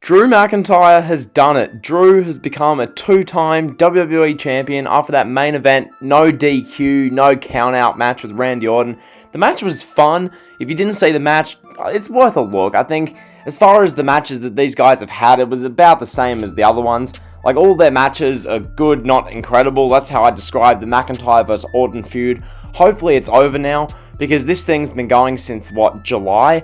Drew McIntyre has done it. Drew has become a two-time WWE champion after that main event, no DQ, no count-out match with Randy Orton. The match was fun. If you didn't see the match, it's worth a look. I think as far as the matches that these guys have had, it was about the same as the other ones. Like, all their matches are good, not incredible. That's how I describe the McIntyre vs. Orton feud. Hopefully it's over now, because this thing's been going since, July?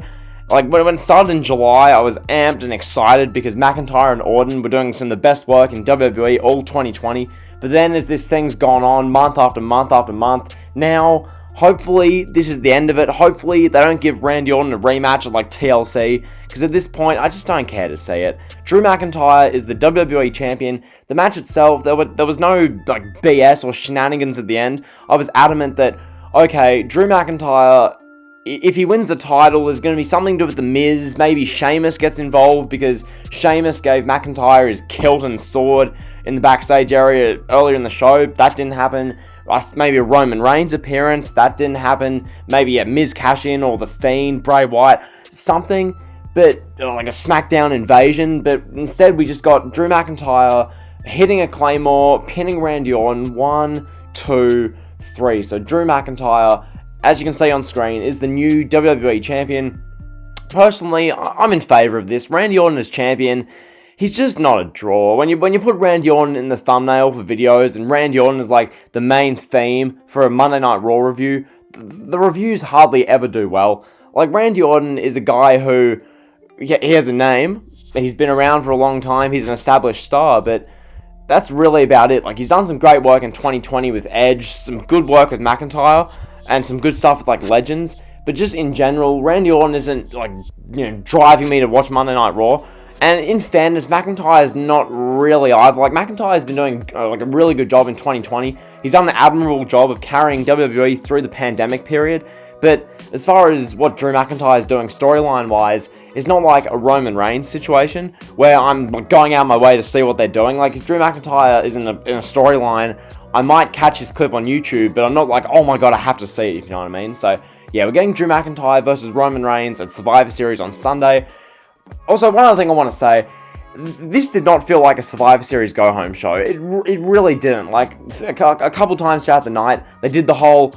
Like, when it started in July, I was amped and excited because McIntyre and Orton were doing some of the best work in WWE all 2020. But then as this thing's gone on month after month after month, now, hopefully, this is the end of it. Hopefully, they don't give Randy Orton a rematch at, TLC. Because at this point, I just don't care to see it. Drew McIntyre is the WWE Champion. The match itself, there was no, BS or shenanigans at the end. I was adamant that, okay, Drew McIntyre, if he wins the title, there's going to be something to do with The Miz. Maybe Sheamus gets involved because Sheamus gave McIntyre his kilt and sword in the backstage area earlier in the show. That didn't happen. Maybe a Roman Reigns appearance. That didn't happen. Maybe a Miz cash-in or The Fiend, Bray Wyatt. Something, but like a SmackDown invasion. But instead, we just got Drew McIntyre hitting a Claymore, pinning Randy Orton. 1, 2, 3. So Drew McIntyre, as you can see on screen, is the new WWE Champion. Personally, I'm in favour of this. Randy Orton as champion, he's just not a draw. When you put Randy Orton in the thumbnail for videos, and Randy Orton is like the main theme for a Monday Night Raw review, the reviews hardly ever do well. Like, Randy Orton is a guy who, he has a name, he's been around for a long time, he's an established star, but that's really about it. Like, he's done some great work in 2020 with Edge, some good work with McIntyre, and some good stuff with, Legends. But just in general, Randy Orton isn't, driving me to watch Monday Night Raw. And in fairness, McIntyre's not really either. McIntyre's been doing, a really good job in 2020. He's done an admirable job of carrying WWE through the pandemic period. But as far as what Drew McIntyre is doing storyline-wise, it's not like a Roman Reigns situation where I'm going out of my way to see what they're doing. If Drew McIntyre is in a storyline, I might catch his clip on YouTube, but I'm not like, oh my god, I have to see it, if you know what I mean. So, yeah, we're getting Drew McIntyre versus Roman Reigns at Survivor Series on Sunday. Also, one other thing I want to say, this did not feel like a Survivor Series go-home show. It really didn't. A couple times throughout the night, they did the whole,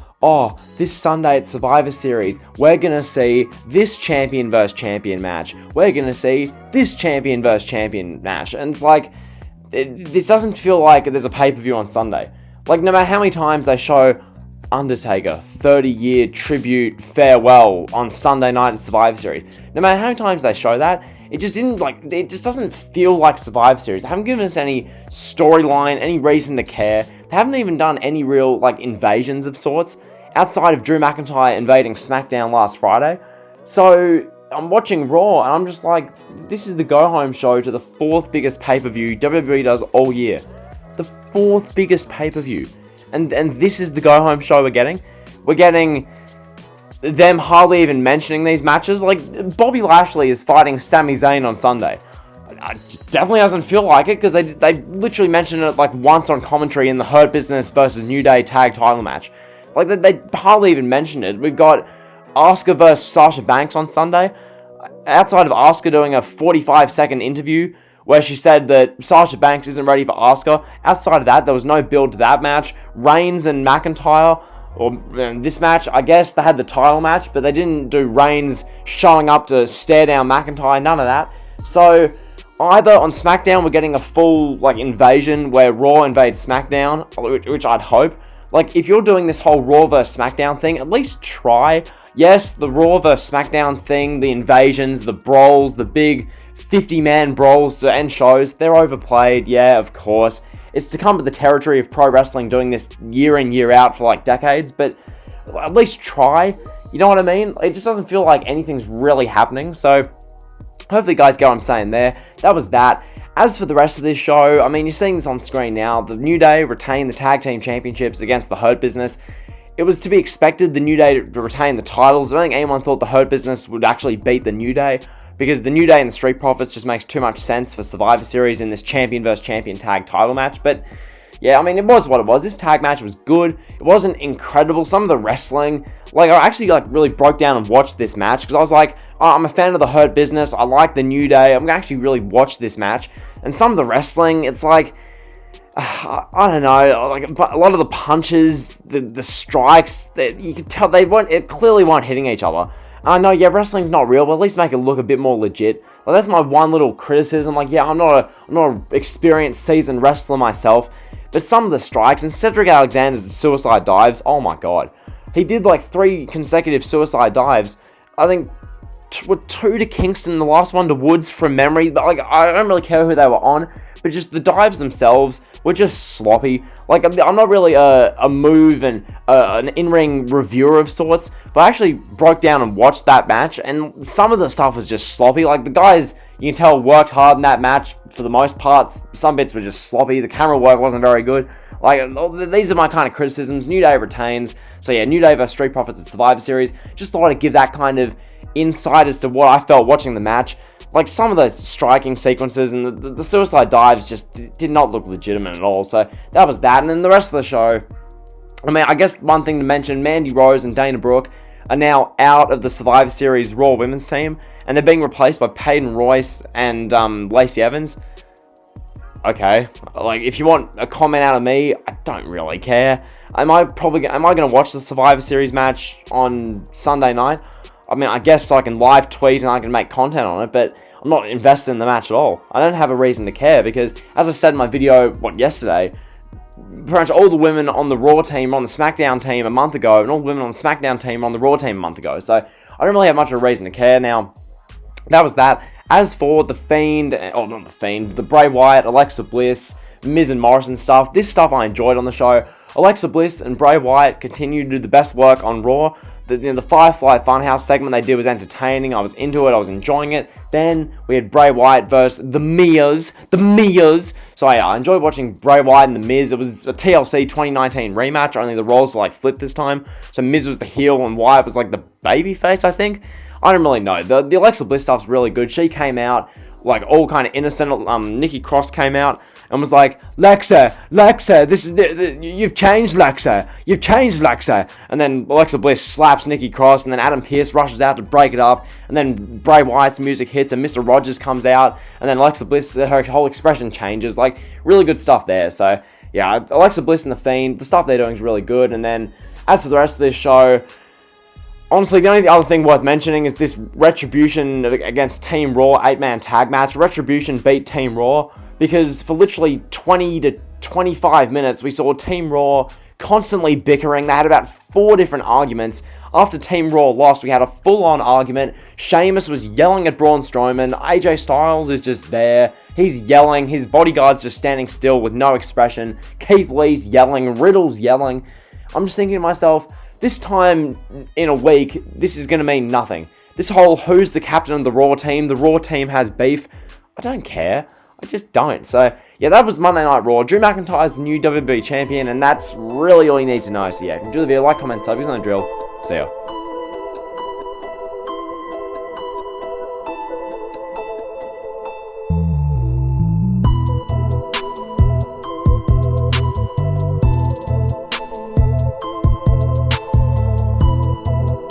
this Sunday at Survivor Series, we're going to see this champion versus champion match. We're going to see this champion versus champion match. And it's this doesn't feel like there's a pay-per-view on Sunday. No matter how many times they show Undertaker 30-year tribute farewell on Sunday night at Survivor Series, no matter how many times they show that, it just didn't, it just doesn't feel like Survivor Series. They haven't given us any storyline, any reason to care. They haven't even done any real, invasions of sorts, outside of Drew McIntyre invading SmackDown last Friday. So, I'm watching Raw, and I'm just like, this is the go-home show to the 4th biggest pay-per-view WWE does all year. The 4th biggest pay-per-view. And this is the go-home show we're getting. We're getting them hardly even mentioning these matches. Bobby Lashley is fighting Sami Zayn on Sunday. It definitely doesn't feel like it, because they literally mentioned it once on commentary in the Hurt Business versus New Day tag title match. They hardly even mentioned it. We've got Asuka versus Sasha Banks on Sunday. Outside of Asuka doing a 45-second interview where she said that Sasha Banks isn't ready for Asuka, outside of that, there was no build to that match. Reigns and McIntyre, or this match, I guess they had the title match, but they didn't do Reigns showing up to stare down McIntyre, none of that. So, either on SmackDown we're getting a full, invasion where Raw invades SmackDown, which I'd hope. If you're doing this whole Raw vs. SmackDown thing, at least try. Yes, the Raw vs. SmackDown thing, the invasions, the brawls, the big 50-man brawls to end shows, they're overplayed, yeah, of course. It's to come to the territory of pro wrestling doing this year in, year out for decades, but at least try. You know what I mean? It just doesn't feel like anything's really happening, so hopefully you guys get what I'm saying there. That was that. As for the rest of this show, I mean, you're seeing this on screen now. The New Day retain the Tag Team Championships against the Hurt Business. It was to be expected the New Day to retain the titles. I don't think anyone thought the Hurt Business would actually beat the New Day, because the New Day and the Street Profits just makes too much sense for Survivor Series in this champion versus champion tag title match. But yeah, I mean, it was what it was. This tag match was good. It wasn't incredible. Some of the wrestling, like, I actually, like, really broke down and watched this match, because I was like, oh, I'm a fan of the Hurt Business. I like the New Day. I'm gonna actually really watch this match. And some of the wrestling, it's like, I don't know, like, a lot of the punches, the strikes, that you could tell it clearly weren't hitting each other. I know, yeah, wrestling's not real, but at least make it look a bit more legit. Like, that's my one little criticism. Like, yeah, I'm not an experienced, seasoned wrestler myself, but some of the strikes, and Cedric Alexander's suicide dives, oh my god. He did like 3 consecutive suicide dives. I think with 2 to Kingston, the last one to Woods from memory. Like, I don't really care who they were on, but just the dives themselves were just sloppy. Like, I'm not really a move and an in-ring reviewer of sorts, but I actually broke down and watched that match, and some of the stuff was just sloppy. Like, the guys, you can tell, worked hard in that match for the most part. Some bits were just sloppy. The camera work wasn't very good. Like, these are my kind of criticisms. New Day retains. So yeah, New Day vs Street Profits at Survivor Series. Just thought I'd give that kind of insight as to what I felt watching the match. Like, some of those striking sequences and the suicide dives just did not look legitimate at all. So that was that. And then the rest of the show, I mean, I guess one thing to mention, Mandy Rose and Dana Brooke are now out of the Survivor Series Raw Women's team, and they're being replaced by Peyton Royce and Lacey Evans. Okay, like, if you want a comment out of me, I don't really care. Am I going to watch the Survivor Series match on Sunday night? I mean, I guess I can live tweet and I can make content on it, but I'm not invested in the match at all. I don't have a reason to care, because, as I said in my video, yesterday, pretty much all the women on the Raw team were on the SmackDown team a month ago, and all the women on the SmackDown team were on the Raw team a month ago, so I don't really have much of a reason to care. Now, that was that. As for the Fiend, oh, not the Fiend, the Bray Wyatt, Alexa Bliss, Miz and Morrison stuff, this stuff I enjoyed on the show. Alexa Bliss and Bray Wyatt continued to do the best work on Raw. The Firefly Funhouse segment they did was entertaining. I was into it. I was enjoying it. Then we had Bray Wyatt versus the Miz. So yeah, I enjoyed watching Bray Wyatt and the Miz. It was a TLC 2019 rematch. Only the roles were like flipped this time. So Miz was the heel and Wyatt was like the babyface, I think. I don't really know. The Alexa Bliss stuff's really good. She came out like all kind of innocent. Nikki Cross came out and was like, Lexa, this is you've changed, Lexa. And then Alexa Bliss slaps Nikki Cross, and then Adam Pearce rushes out to break it up, and then Bray Wyatt's music hits, and Mr. Rogers comes out, and then Alexa Bliss, her whole expression changes. Like, really good stuff there. So yeah, Alexa Bliss and the Fiend, the stuff they're doing is really good. And then as for the rest of this show, honestly, the only other thing worth mentioning is this Retribution against Team Raw 8-man tag match. Retribution beat Team Raw because for literally 20 to 25 minutes, we saw Team Raw constantly bickering. They had about 4 different arguments. After Team Raw lost, we had a full-on argument. Sheamus was yelling at Braun Strowman. AJ Styles is just there. He's yelling. His bodyguard's just standing still with no expression. Keith Lee's yelling. Riddle's yelling. I'm just thinking to myself, this time in a week, this is going to mean nothing. This whole who's the captain of the Raw team has beef, I don't care. I just don't. So, yeah, that was Monday Night Raw. Drew McIntyre's the new WWE champion, and that's really all you need to know. So, yeah, if you enjoy the video, like, comment, sub, use on the drill. See ya.